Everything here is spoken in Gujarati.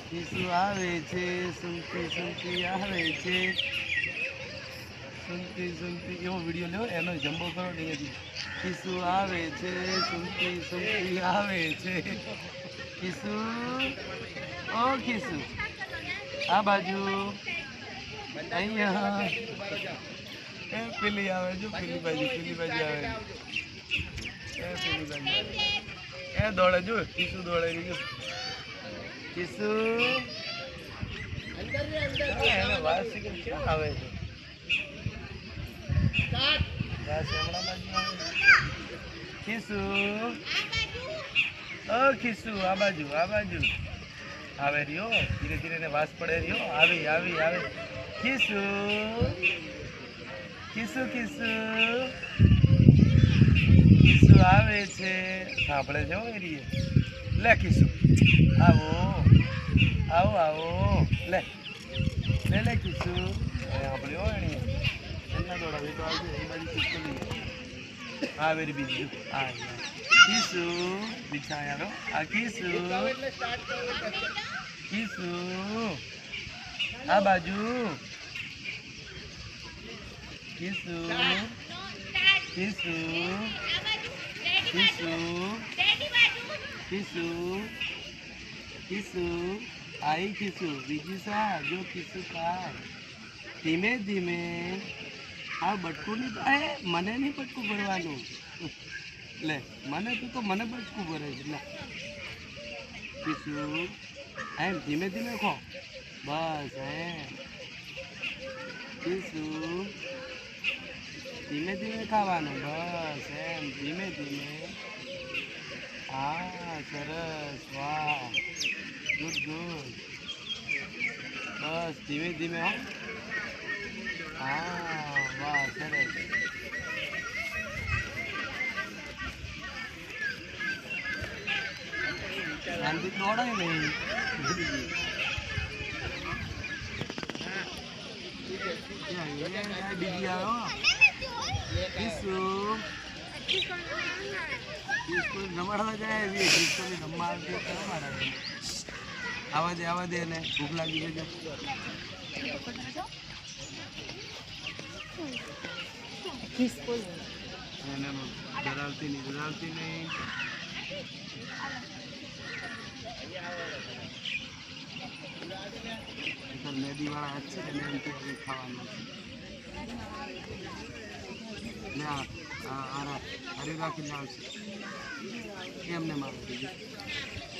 કિસુ આવે છે, સુનતી સુનતી આવે છે, સુનતી સુનતી એવો વિડીયો લ્યો એનો જમ્બો કરો ને કિસુ આવે છે, સુનતી સુનતી આવે છે, કિસુ ઓ કિસુ આ બાજુ અહીંયા એ પેલી આવે જો પેલી બાજુ આવે એ પેલી બાજુ એ દોડે જો કિસુ દોડે જો કિસુ એને વાત શીખી ક્યાં આવે છે કિસુ ઓ કિસુ આ બાજુ આવે રહ્યો ધીરે ધીરે ને વાસ પડે રહ્યો આવી આવી આવે કિસુ કિસુ કિસુ કિસુ આવે છે સાંભળે છે હો એરીએ લે કિસુ આવો આવો આવો લે લે લે કિસુ સાંભળ્યો એની એના દોડા તો આવશે એ બાજુ કિસુ આવે રે બીજું આ કિસુ બિછાયારો આ કિસુ કિસુ આ બાજુ કિસુ કિસુ કિસુ કિસુ કિસુ आई किसु बीजी सा जो किसु का धीमे धीमे आ बटकू नहीं पाए मने नहीं बटकू भरवानु ले मने तो मने बटकू भरे ले किसु एम धीमे धीमे खो बस है किसु धीमे धीमे खावानु बस एम धीमे धीमे हाँ सरस वाह गुड गुड बस धीमे धीमे हाँ हाँ वाह सरस शांति दौड़ा ही नहीं बीजी आओ किसु किसको रमाड़वा जाए किसको भी रमाड़ के रमाड़ा आवा दे ने भूख लगी है जो किसको ने डरावती नहीं सर मेदी वाला अच्छे ने इनके खावाना ले आ अरे राखी लाल से एमने मार दीजिए